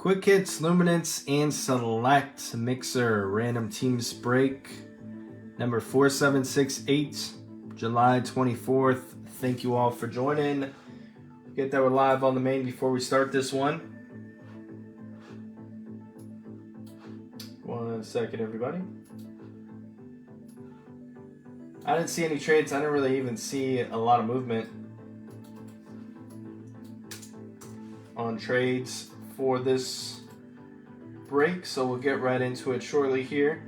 Quick Hits, Luminance, and Select Mixer. Random Teams Break. Number 4768, July 24th. Thank you all for joining. Get that we're live on the main before we start this one. 1 second, everybody. I didn't see any trades. I didn't really even see a lot of movement on trades for this break, so we'll get right into it shortly here.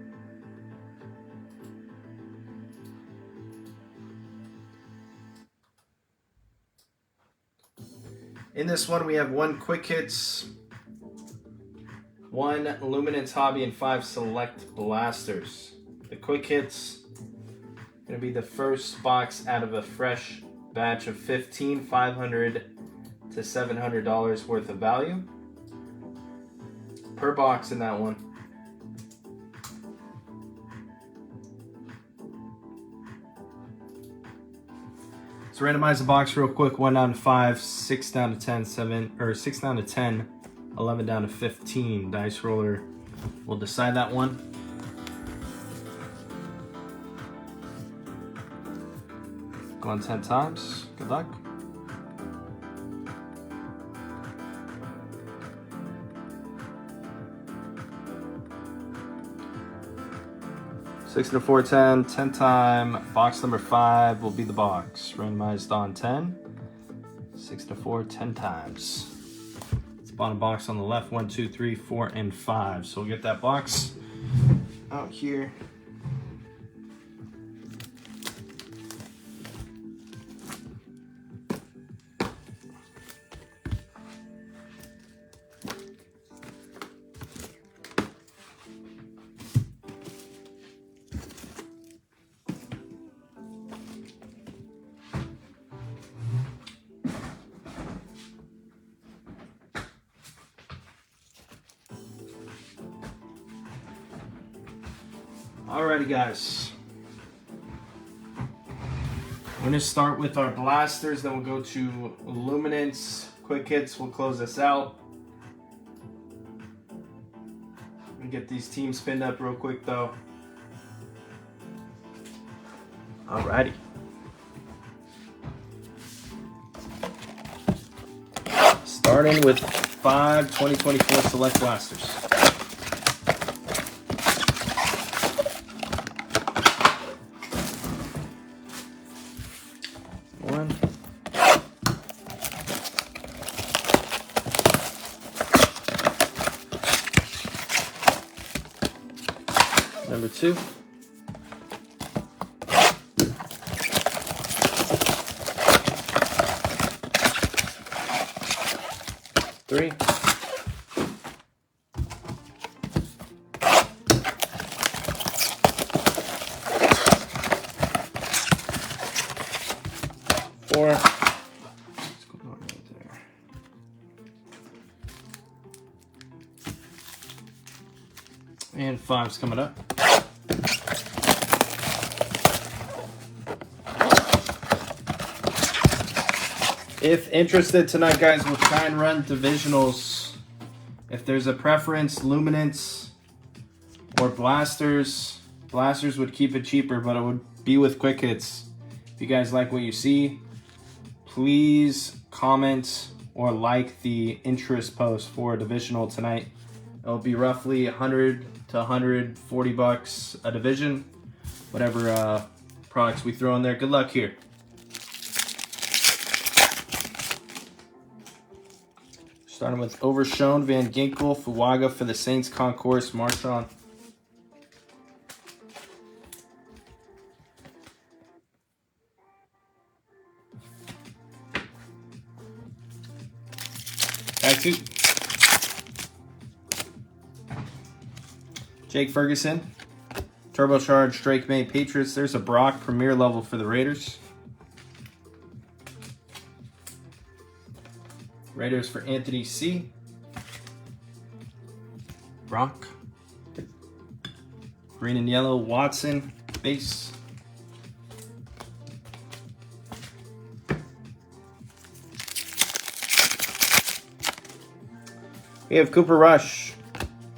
In this one, we have 1 Quick Hits, 1 Luminance Hobby, and 5 Select Blasters. The Quick Hits going to be the first box out of a fresh batch of 15, $500 to $700 worth of value per box in that one. Let's randomize the box real quick. 1 down to 5, 6 down to 10, 6 down to 10, 11 down to 15. Dice roller will decide that one. Go on 10 times. Good luck. Six to 4, 10, 10 time. Box number 5 will be the box. Randomized on 10. 6 to 4, 10 times. It's bottom box on the left. 1, 2, 3, 4, and 5. So we'll get that box out here. Alrighty, guys. I'm going to start with our blasters, then we'll go to Luminance. Quick Hits, we'll close this out. Let me get these teams pinned up real quick, though. Alrighty. Starting with 5 2024 Select Blasters. Number 2. Three. 4. Let's go right there. And 5's coming up. If interested tonight, guys, we'll try and run divisionals. If there's a preference, Luminance or Blasters. Blasters would keep it cheaper, but it would be with Quick Hits. If you guys like what you see, please comment or like the interest post for a divisional tonight. It'll be roughly 100 to 140 bucks a division. Whatever products we throw in there. Good luck here. Starting with Overshown, Van Ginkel, Fuaga for the Saints, Concourse, Marshawn. Back to Jake Ferguson, Turbocharged, Drake May, Patriots. There's a Brock, Premier level for the Raiders. Raiders for Anthony C. Brock. Green and yellow, Watson, base. We have Cooper Rush,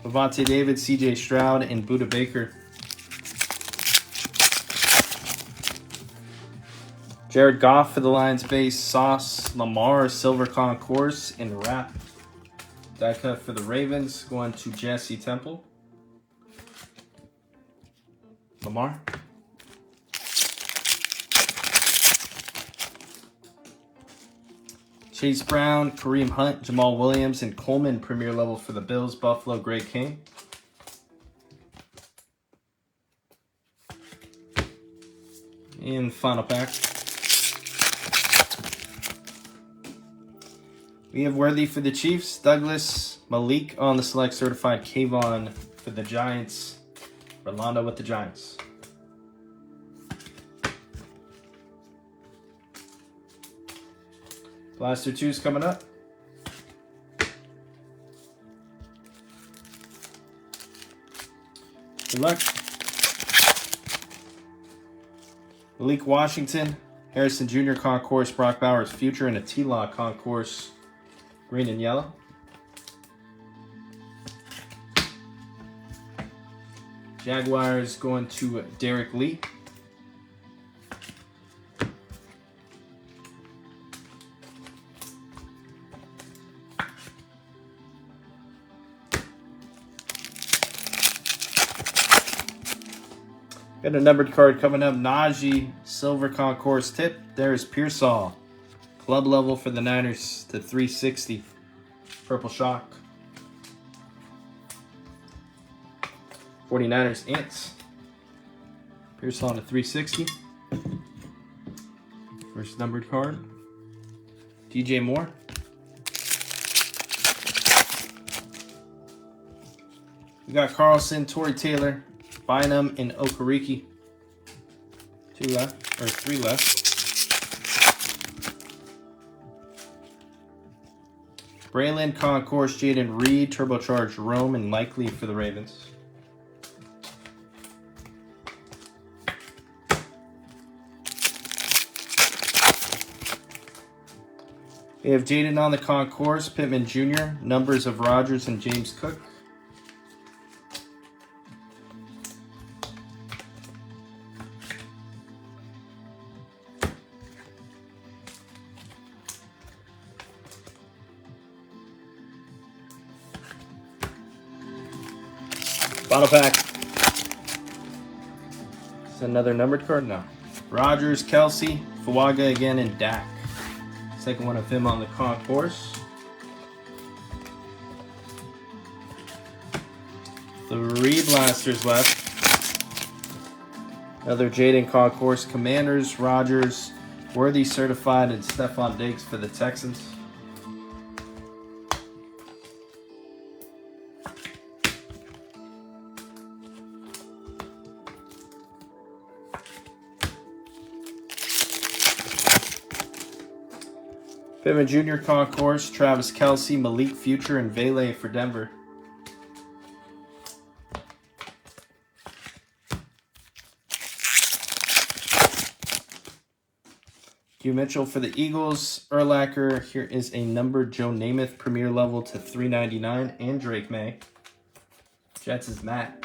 Levante David, CJ Stroud, and Buda Baker. Jared Goff for the Lions base, Sauce, Lamar, Silver Concourse, and Wrap. Die cut for the Ravens, going to Jesse Temple. Lamar. Chase Brown, Kareem Hunt, Jamal Williams, and Coleman, premier level for the Bills, Buffalo, Greg Cain. And final pack. We have Worthy for the Chiefs, Douglas, Malik on the select certified, Kayvon for the Giants, Rolando with the Giants. Blaster 2's coming up. Good luck. Malik Washington, Harrison Jr. Concourse, Brock Bowers Future, and a T-Law Concourse, green and yellow. Jaguars going to Derrick Lee. Got a numbered card coming up. Najee, Silver Concourse tip. There's Pearsall. Club level for the Niners to 360. Purple Shock. 49ers Ants. Pearsall to 360. First numbered card. DJ Moore. We got Carlson, Torrey Taylor, Bynum, and Okereke. 2 left, or 3 left. Braylon, Concourse, Jaden Reed, Turbocharged Rome, and Likely for the Ravens. We have Jaden on the Concourse, Pittman Jr., numbers of Rodgers and James Cook. Final pack. Is another numbered card? No. Rodgers, Kelsey, Fuaga again, and Dak. Second one of him on the Concourse. 3 blasters left. Another Jaden Concourse, Commanders, Rodgers, Worthy certified, and Stephon Diggs for the Texans. Pittman Jr. Concourse, Travis Kelsey, Malik Future, and Vele for Denver. Hugh Mitchell for the Eagles. Urlacher, here is a numbered Joe Namath, premier level to 399, and Drake May. Jets is Matt.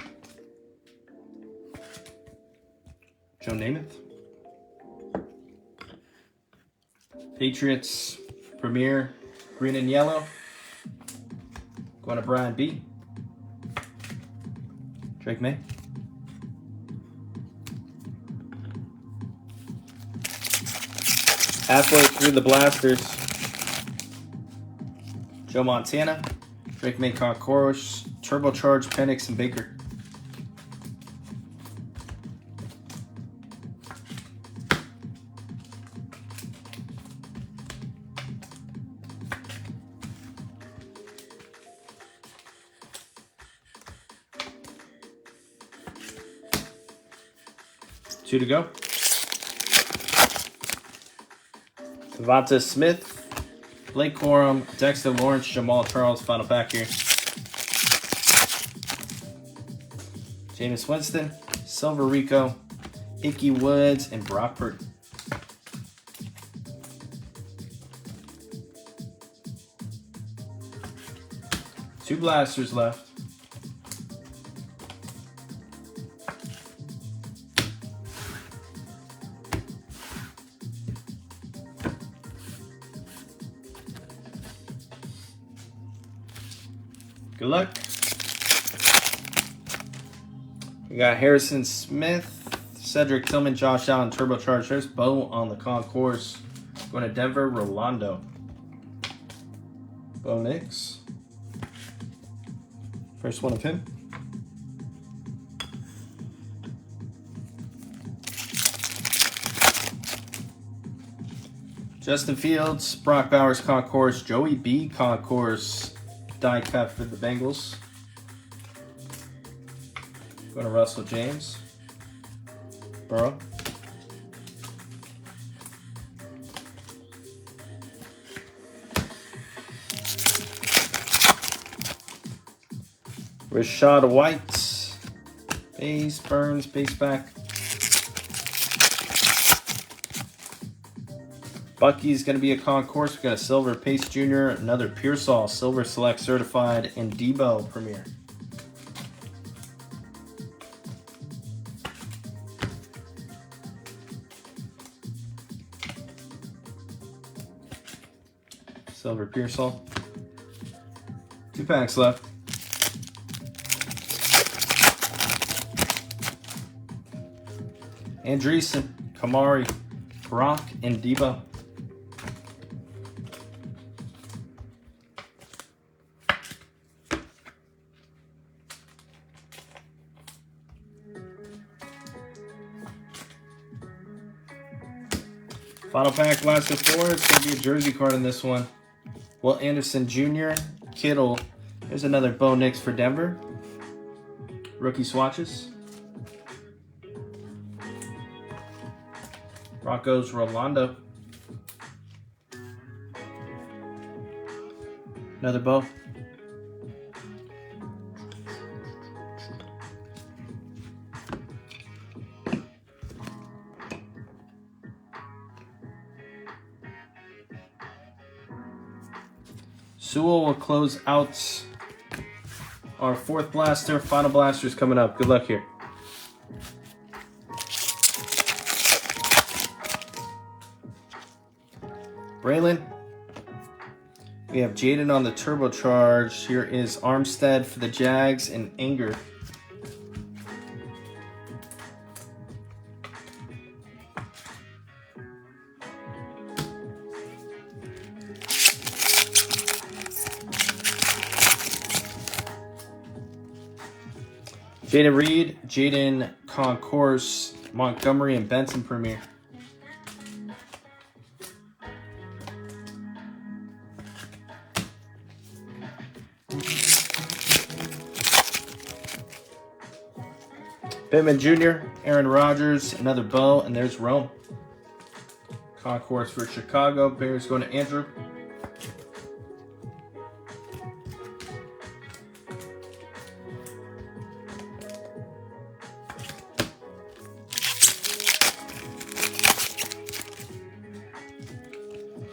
Joe Namath. Patriots, Premier, green and yellow. Going to Brian B. Drake May. Halfway through the blasters. Joe Montana, Drake May Concourse, Turbocharged Penix and Baker. Two to go. Devonta Smith, Blake Corum, Dexter Lawrence, Jamal Charles, final pack here. Jameis Winston, Silver Rico, Ickey Woods, and Brock Purdy. 2 blasters left. Good luck. We got Harrison Smith, Cedric Tillman, Josh Allen, turbocharged. There's Bo on the concourse. Going to Denver, Rolando. Bo Nix. First one of him. Justin Fields, Brock Bowers concourse, Joey B concourse, die cut for the Bengals. Going to Russell James. Burrow. Rashad White. Base, Burns, base back. Bucky's going to be a concourse. We got a Silver Pace Jr., another Pearsall, Silver Select Certified, and Debo Premier. Silver Pearsall. 2 packs left. Andreessen, Kamari, Brock, and Debo. Final pack, last of 4. It's going to be a jersey card in this one. Will Anderson Jr., Kittle. There's another Bo Nix for Denver. Rookie swatches. Broncos, Rolando. Another Bo. Sewell will close out our 4th blaster. Final blaster is coming up. Good luck here. Braylon. We have Jordyn on the turbocharge. Here is Armstead for the Jags and Anger. Jaden Reed, Jaden Concourse, Montgomery, and Benson Premier. Pittman Jr., Aaron Rodgers, another Bo, and there's Rome. Concourse for Chicago. Bears going to Andrew.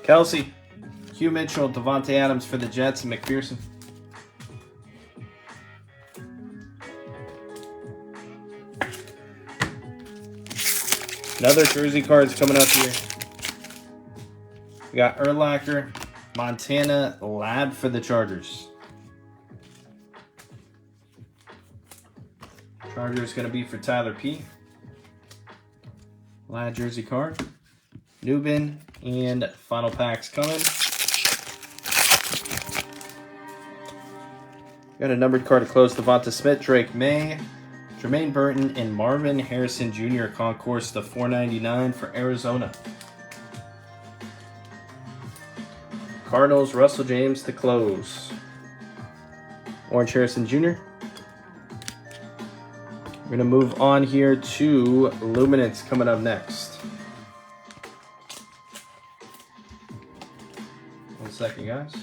Kelsey, Hugh Mitchell, Devontae Adams for the Jets, and McPherson. Another jersey cards coming up here. We got Urlacher, Montana, Lab for the Chargers. Chargers going to be for Tyler P. Lad jersey card. Newbin, and final packs coming. Got a numbered card to close. Devonta Smith, Drake May, Jermaine Burton, and Marvin Harrison Jr. Concourse to $4.99 for Arizona. Cardinals, Russell James to close. Orange Harrison Jr. We're going to move on here to Luminance coming up next. 1 second, guys.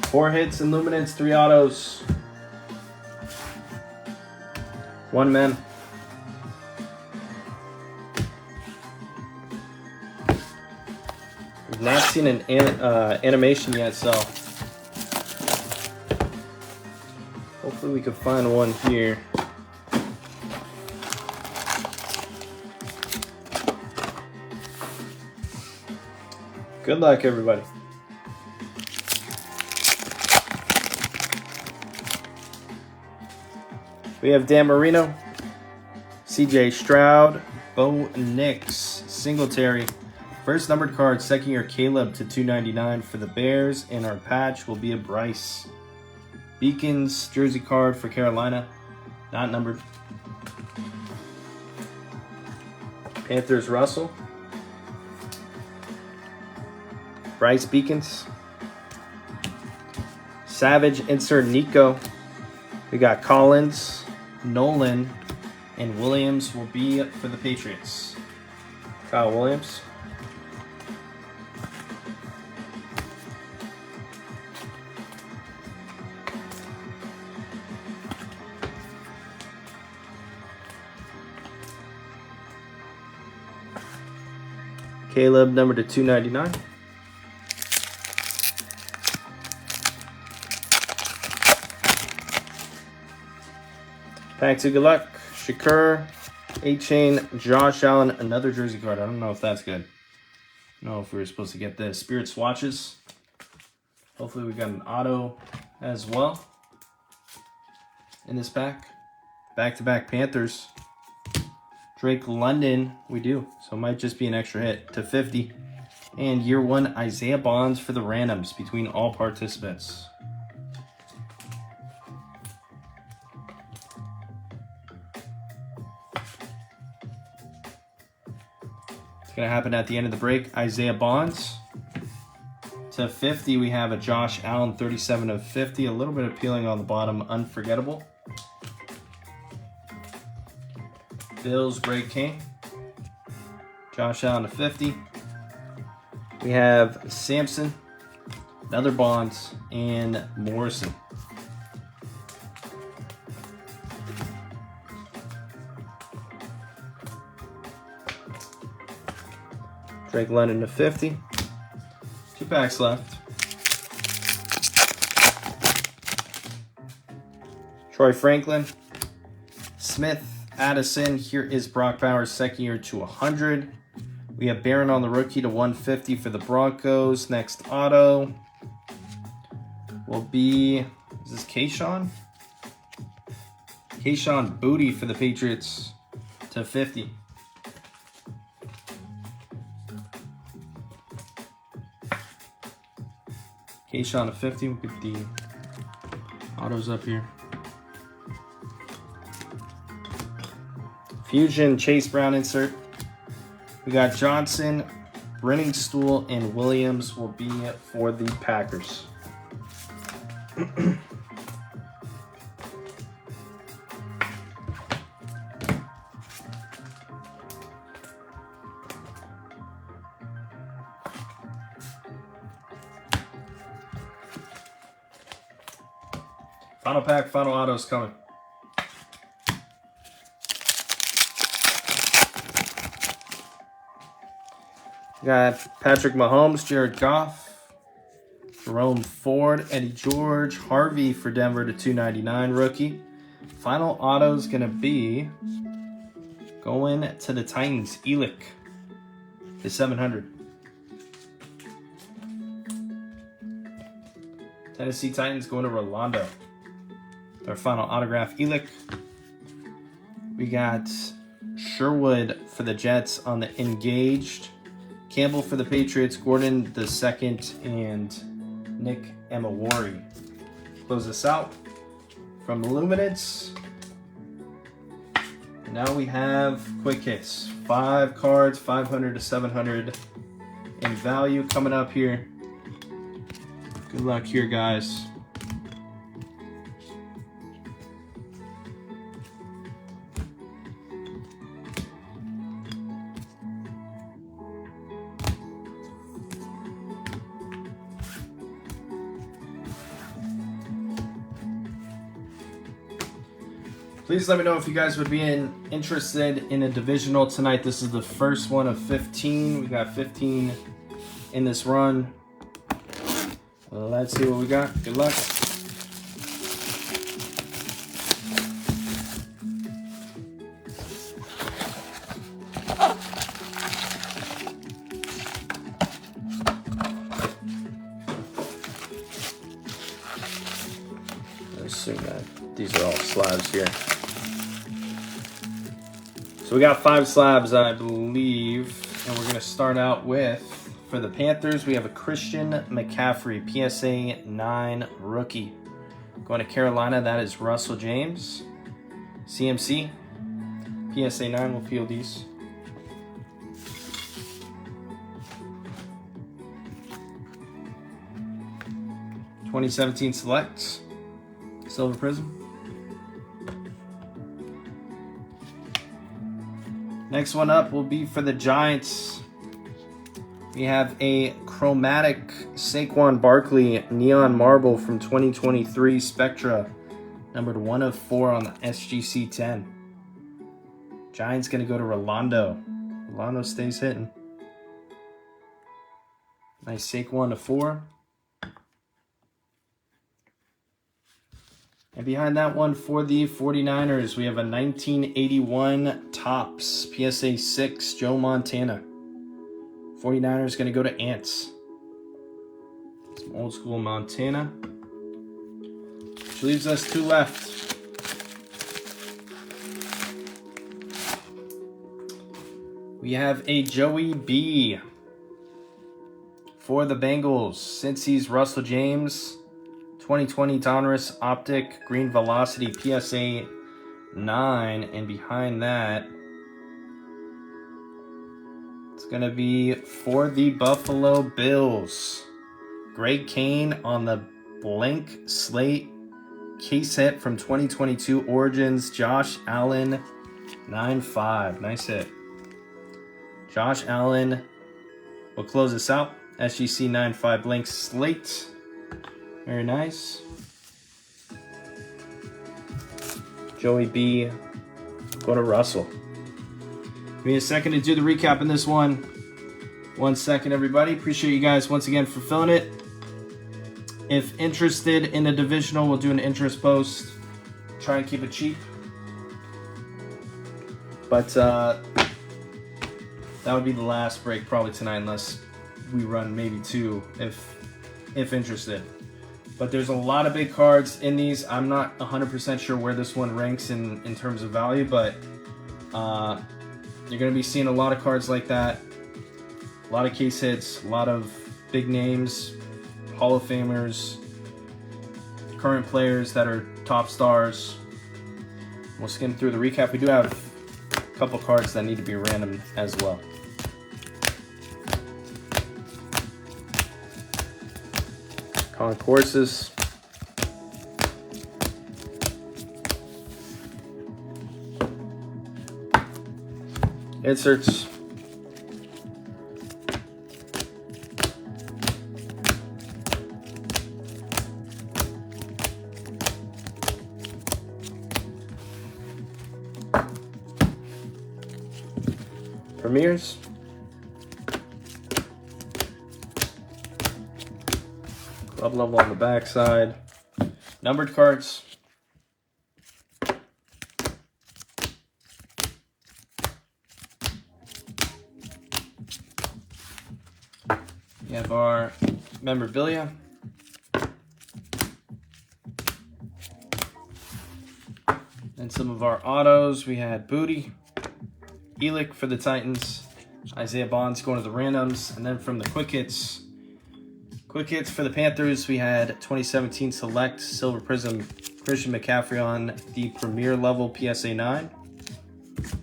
4 hits and Luminance, 3 autos. 1 man. We've not seen an animation yet, so hopefully we can find one here. Good luck, everybody. We have Dan Marino, CJ Stroud, Bo Nix, Singletary. First numbered card, second year Caleb to 299 for the Bears, and our patch will be a Bryce. Beacons, jersey card for Carolina, not numbered. Panthers, Russell. Bryce Beacons. Savage, insert Nico. We got Collins, Nolan, and Williams will be for the Patriots. Kyle Williams. Caleb, number to 299. Pack to good luck. Shakur, A-Chain, Josh Allen, another jersey card. I don't know if that's good. I don't know if we were supposed to get the Spirit swatches. Hopefully we got an auto as well in this pack. Back-to-back Panthers. Drake London, we do. So it might just be an extra hit to 50. And year 1 Isaiah Bonds for the randoms between all participants. It's going to happen at the end of the break. Isaiah Bonds. To 50, we have a Josh Allen, 37 of 50. A little bit appealing on the bottom, unforgettable. Bills, Greg Cain. Josh Allen to 50. We have Sampson, another Bonds, and Morrison. Drake London to 50. 2 packs left. Troy Franklin. Smith. Addison. Here is Brock Bowers, second year to 100. We have Barron on the rookie to 150 for the Broncos. Next auto will be, is this Kayshawn? Kayshawn Booty for the Patriots to 50. Kayshawn to 50. We'll get the autos up here. Fusion, Chase Brown insert. We got Johnson, Brenningstool, and Williams will be for the Packers. Final pack, final autos coming. Got Patrick Mahomes, Jared Goff, Jerome Ford, Eddie George, Harvey for Denver to 299 rookie. Final auto is going to be going to the Titans, Elick to 700. Tennessee Titans going to Rolando. Our final autograph, Elick. We got Sherwood for the Jets on the engaged. Campbell for the Patriots, Gordon the second, and Nick Emawari. Close this out from Luminance. And now we have quick hits. 5 cards, 500 to 700 in value coming up here. Good luck here, guys. Please let me know if you guys would be interested in a divisional tonight. This is the first one of 15. We got 15 in this run. Let's see what we got. Good luck. I assume that these are all slabs here. So we got 5 slabs, I believe, and we're going to start out with, for the Panthers, we have a Christian McCaffrey, PSA 9 rookie. Going to Carolina, that is Russell James. CMC, PSA 9, we'll peel these. '17 Select, Silver Prism. Next one up will be for the Giants. We have a chromatic Saquon Barkley Neon Marble from 2023 Spectra, numbered 1 of 4 on the SGC 10. Giants going to go to Rolando. Rolando stays hitting. Nice Saquon to 4. And behind that one for the 49ers, we have a 1981 Topps PSA 6 Joe Montana. 49ers going to go to Ants. Some old school Montana. Which leaves us 2 left. We have a Joey B for the Bengals. Cincy's Russell James. 2020 Donruss Optic Green Velocity PSA 9. And behind that, it's going to be for the Buffalo Bills. Greg Cain on the blank slate case hit from 2022 Origins. Josh Allen 9.5. Nice hit. Josh Allen will close this out. SGC 9.5 blank slate. Very nice. Joey B. Go to Russell. Give me a second to do the recap in this one. 1 second, everybody. Appreciate you guys once again for filling it. If interested in a divisional, we'll do an interest post. Try and keep it cheap. But that would be the last break probably tonight, unless we run maybe 2 if interested. But there's a lot of big cards in these. I'm not 100% sure where this one ranks in terms of value, but you're going to be seeing a lot of cards like that. A lot of case hits, a lot of big names, Hall of Famers, current players that are top stars. We'll skim through the recap. We do have a couple cards that need to be random as well. Concourses. Inserts. Premieres. Club level on the back side. Numbered cards. We have our memorabilia. And some of our autos. We had Booty, Elick for the Titans, Isaiah Bonds going to the randoms, and then from the quick hits for the Panthers, we had 2017 Select Silver Prism Christian McCaffrey on the Premier level PSA 9.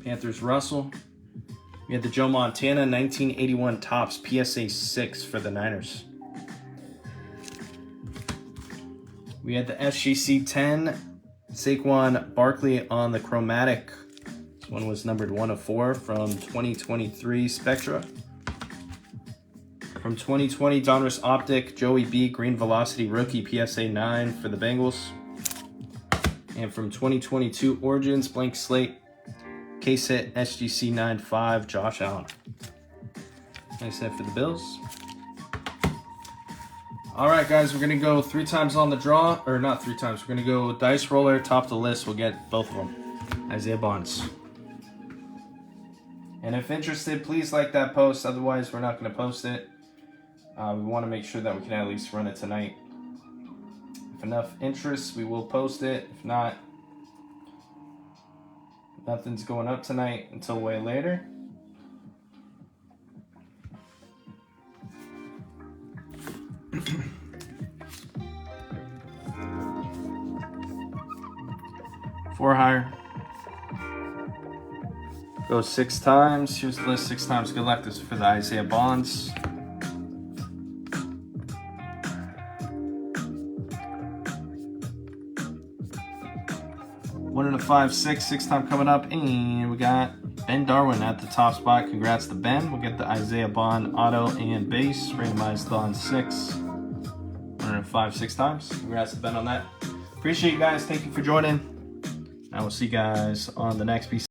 Panthers Russell. We had the Joe Montana 1981 Topps PSA 6 for the Niners. We had the SGC 10 Saquon Barkley on the chromatic. This one was numbered 1 of 4 from 2023 Spectra. From 2020 Donruss Optic Joey B Green Velocity Rookie PSA 9 for the Bengals. And from 2022 Origins, blank slate, case hit SGC 9.5, Josh Allen. Nice hit for the Bills. All right, guys, we're going to go 3 times on the draw. Or not 3 times. We're going to go dice roller, top of the list. We'll get both of them. Isaiah Bonds. And if interested, please like that post. Otherwise, we're not going to post it. We want to make sure that we can at least run it tonight. If enough interest, we will post it. If not, nothing's going up tonight until way later. Four higher. Go 6 times. Here's the list 6 times. Good luck. This is for the Isaiah Bonds. One in a 5, 6 time coming up, and we got Ben Darwin at the top spot. Congrats to Ben. We'll get the Isaiah Bond auto and base randomized on 6. 1 in a 5, 6 times. Congrats to Ben on that. Appreciate you guys. Thank you for joining. I will see you guys on the next piece.